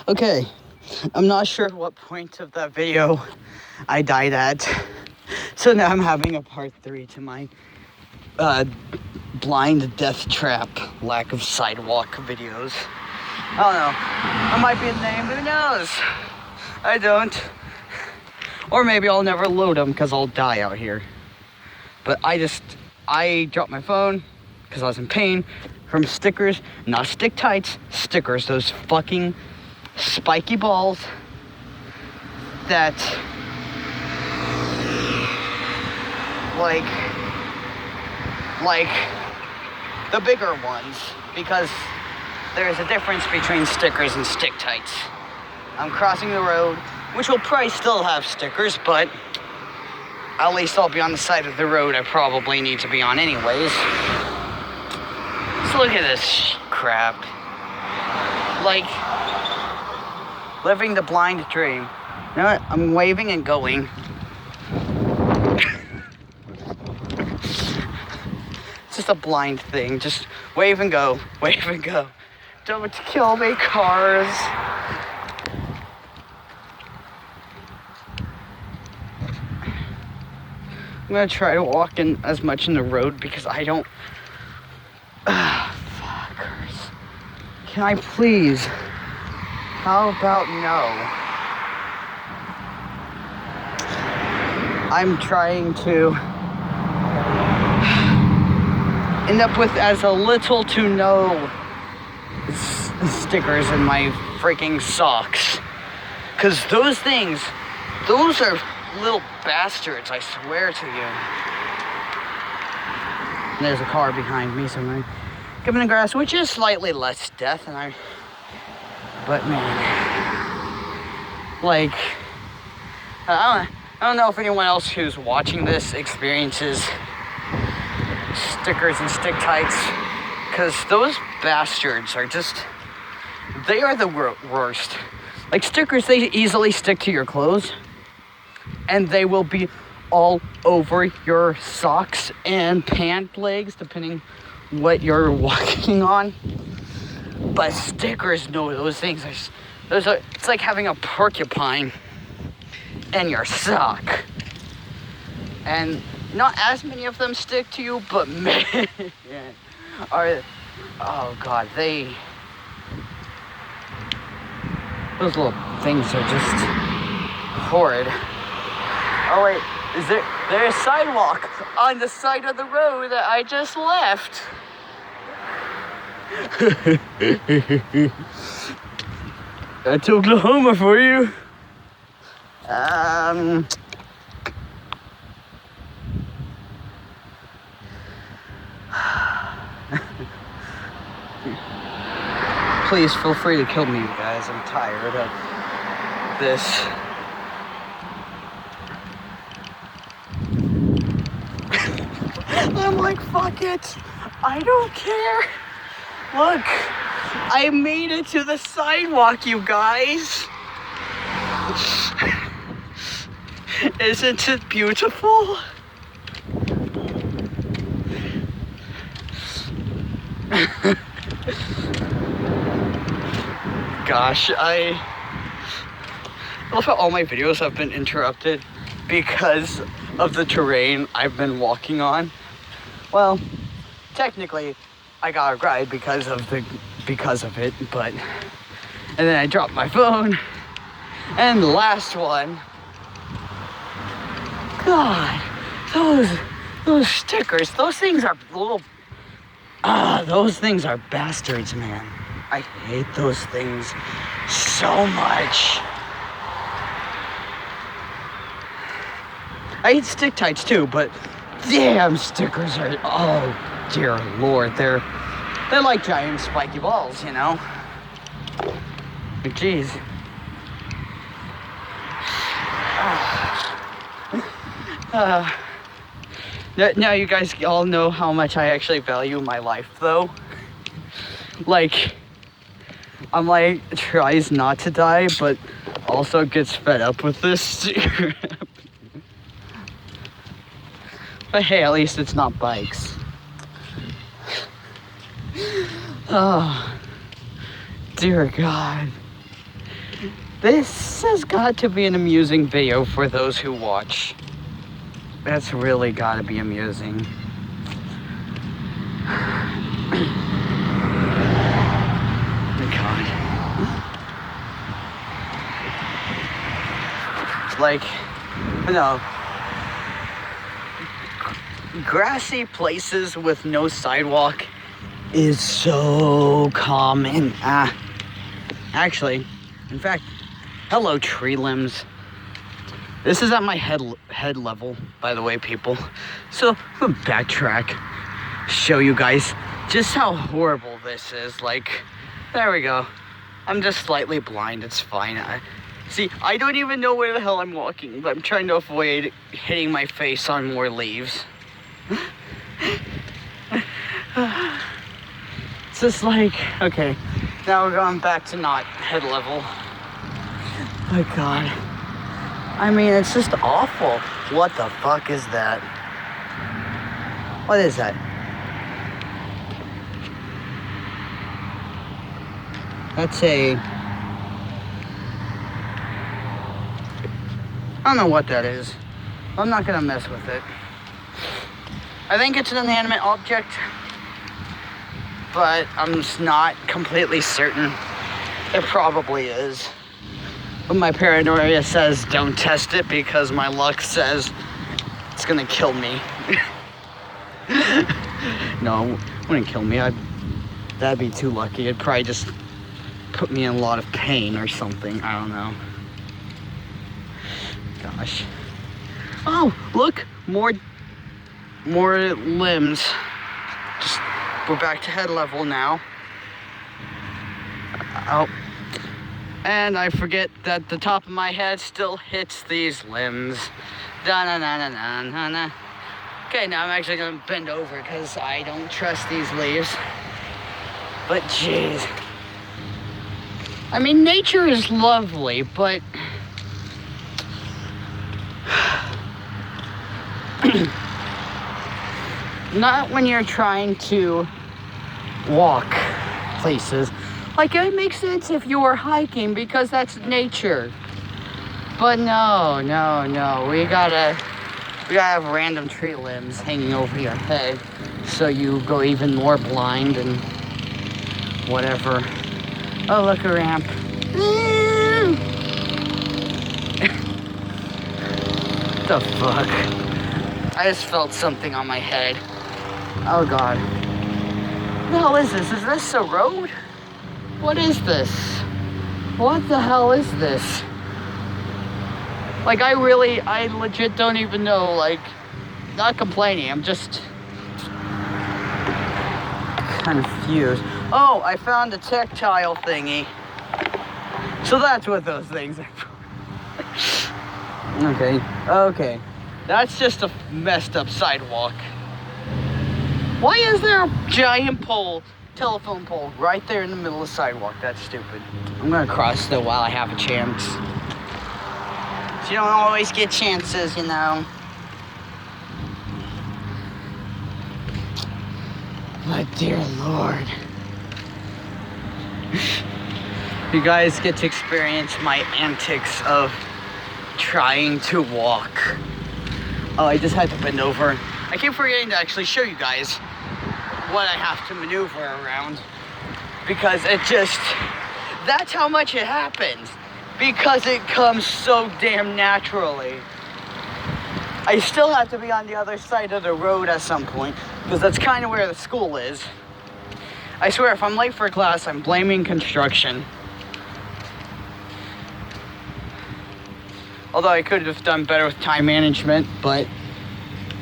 Okay, I'm not sure what point of that video I died at. So now I'm having a part 3 to my blind death trap lack of sidewalk videos. I don't know. I might be a name, who knows? I don't. Or maybe I'll never load them because I'll die out here. But I dropped my phone because I was in pain from stickers, not stick tights, stickers, those fucking spiky balls that like the bigger ones, because there's a difference between stickers and stick tights. I'm crossing the road, which will probably still have stickers, but at least I'll be on the side of the road I probably need to be on anyways. So look at this crap. Like, living the blind dream. You know what? I'm waving and going. It's just a blind thing. Just wave and go. Wave and go. Don't kill me, cars. I'm gonna try to walk in as much in the road because I don't... fuckers. Can I please? How about no? I'm trying to end up with as a little to no stickers in my freaking socks. Because those things, those are little bastards, I swear to you. And there's a car behind me, so I'm gonna give it the grass, which is slightly less death, but man, like, I don't know if anyone else who's watching this experiences stickers and stick tights, because those bastards are just, they are the worst. Like, stickers, they easily stick to your clothes, and they will be all over your socks and pant legs, depending what you're walking on. But stickers, no, those things are, it's like having a porcupine in your sock. And not as many of them stick to you, but man, oh God, those little things are just horrid. Oh wait, there's a sidewalk on the side of the road that I just left. That's Oklahoma for you. Please feel free to kill me, you guys. I'm tired of this. I'm like, fuck it. I don't care. Look, I made it to the sidewalk, you guys. Isn't it beautiful? Gosh, I love how all my videos have been interrupted because of the terrain I've been walking on. Well, technically, I got a ride because of it, but, and then I dropped my phone, and the last one, God, those stickers, those things are those things are bastards, man. I hate those things so much. I hate stick tights too, but damn, stickers are, oh dear Lord, they're like giant spiky balls, you know? But geez. Now you guys all know how much I actually value my life, though. Like, I'm like, tries not to die, but also gets fed up with this. But hey, at least it's not bikes. Oh, dear God. This has got to be an amusing video for those who watch. That's really got to be amusing. God. Like, no. Grassy places with no sidewalk is so common. Actually, in fact, hello tree limbs. This is at my head level, by the way, people. So I'm gonna backtrack, show you guys just how horrible this is. Like, there we go. I'm just slightly blind, it's fine. See, I don't even know where the hell I'm walking, but I'm trying to avoid hitting my face on more leaves. It's just like, okay, now we're going back to not head level. My God. I mean, it's just awful. What the fuck is that? What is that? That's a... I don't know what that is. I'm not gonna mess with it. I think it's an inanimate object, but I'm just not completely certain. It probably is. But my paranoia says don't test it because my luck says it's gonna kill me. No, it wouldn't kill me. That'd be too lucky. It'd probably just put me in a lot of pain or something. I don't know. Gosh. Oh, look, more limbs. Just, we're back to head level now. Oh, and I forget that the top of my head still hits these limbs. Da-na-na-na-na-na-na. Okay, now I'm actually gonna bend over because I don't trust these leaves. But jeez. I mean, nature is lovely, but not when you're trying to walk places. Like, it makes sense if you were hiking because that's nature. But no. We gotta have random tree limbs hanging over your head so you go even more blind and whatever. Oh, look, a ramp. What the fuck? I just felt something on my head. Oh God. What the hell is this? Is this a road? What is this? What the hell is this? Like, I legit don't even know. Like, not complaining, I'm just confused. Oh, I found a tactile thingy. So that's what those things are for. Okay. That's just a messed up sidewalk. Why is there a giant telephone pole right there in the middle of the sidewalk? That's stupid. I'm gonna cross though while I have a chance. You don't always get chances, you know. My dear Lord. You guys get to experience my antics of trying to walk. Oh, I just had to bend over. I keep forgetting to actually show you guys what I have to maneuver around. Because that's how much it happens. Because it comes so damn naturally. I still have to be on the other side of the road at some point, because that's kind of where the school is. I swear, if I'm late for class, I'm blaming construction. Although I could have done better with time management, but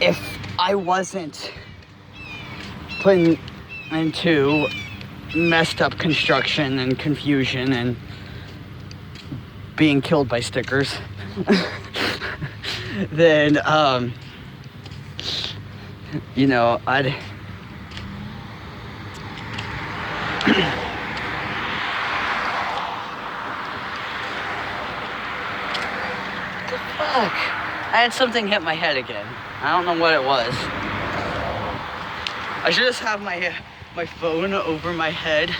if I wasn't put into messed up construction and confusion and being killed by stickers, then, you know, I'd... What the fuck? I had something hit my head again. I don't know what it was. I should just have my phone over my head.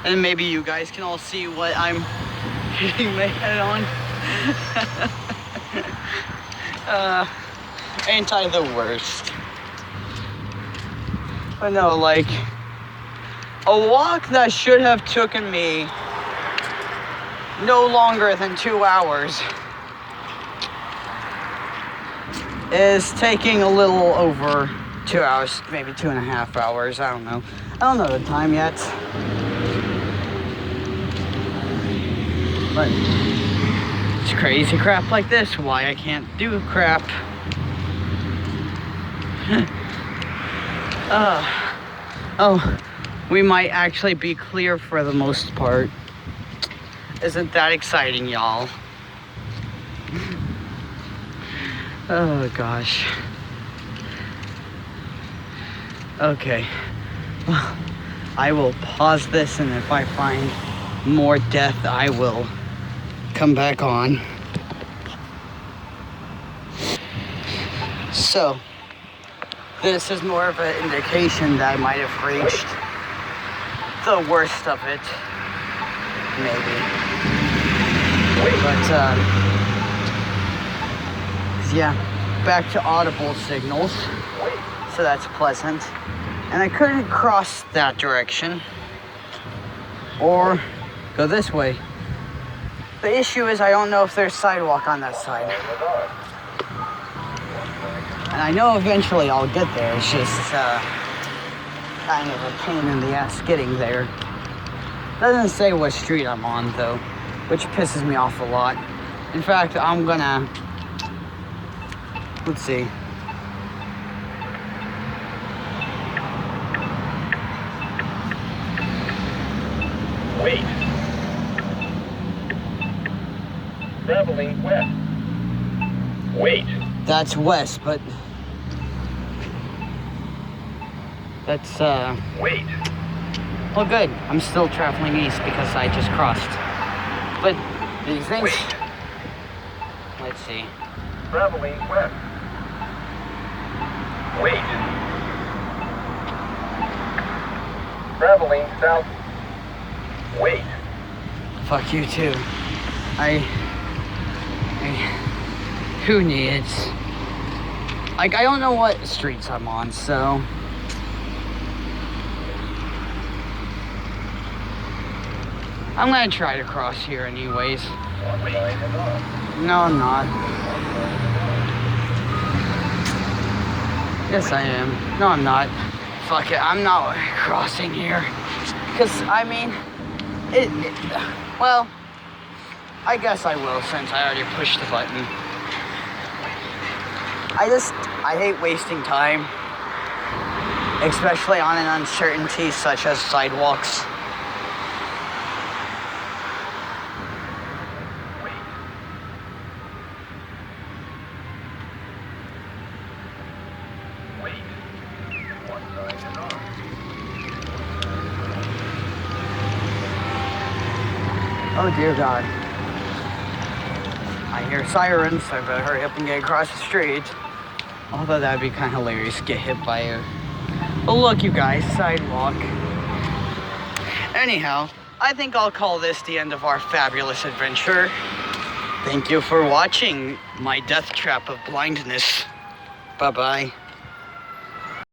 And maybe you guys can all see what I'm hitting my head on. Ain't I the worst? But no, like, a walk that should have taken me no longer than 2 hours is taking a little over 2 hours, maybe 2.5 hours. I don't know. I don't know the time yet. But it's crazy crap like this why I can't do crap. Oh, we might actually be clear for the most part. Isn't that exciting, y'all? Oh gosh. Okay. Well, I will pause this, and if I find more death, I will come back on. So, this is more of an indication that I might have reached the worst of it. Maybe. But, yeah, back to audible signals. So that's pleasant. And I couldn't cross that direction or go this way. The issue is I don't know if there's sidewalk on that side. And I know eventually I'll get there. It's just kind of a pain in the ass getting there. Doesn't say what street I'm on though, which pisses me off a lot. In fact, I'm gonna, let's see. Wait. Traveling west. Wait. That's west, but that's Wait. well, good. I'm still traveling east because I just crossed. But these things. Wait. Let's see. Traveling west. Wait. Traveling south. Wait. Fuck you too. Who needs? Like, I don't know what streets I'm on, so. I'm gonna try to cross here anyways. No, I'm not. Yes, I am. No, I'm not. Fuck it, I'm not crossing here. Because, I mean, well, I guess I will since I already pushed the button. I hate wasting time, especially on an uncertainty such as sidewalks. Oh dear God. I hear sirens, so I better hurry up and get across the street. Although that'd be kind of hilarious to get hit by a... Oh look you guys, sidewalk. Anyhow, I think I'll call this the end of our fabulous adventure. Thank you for watching my death trap of blindness. Bye-bye.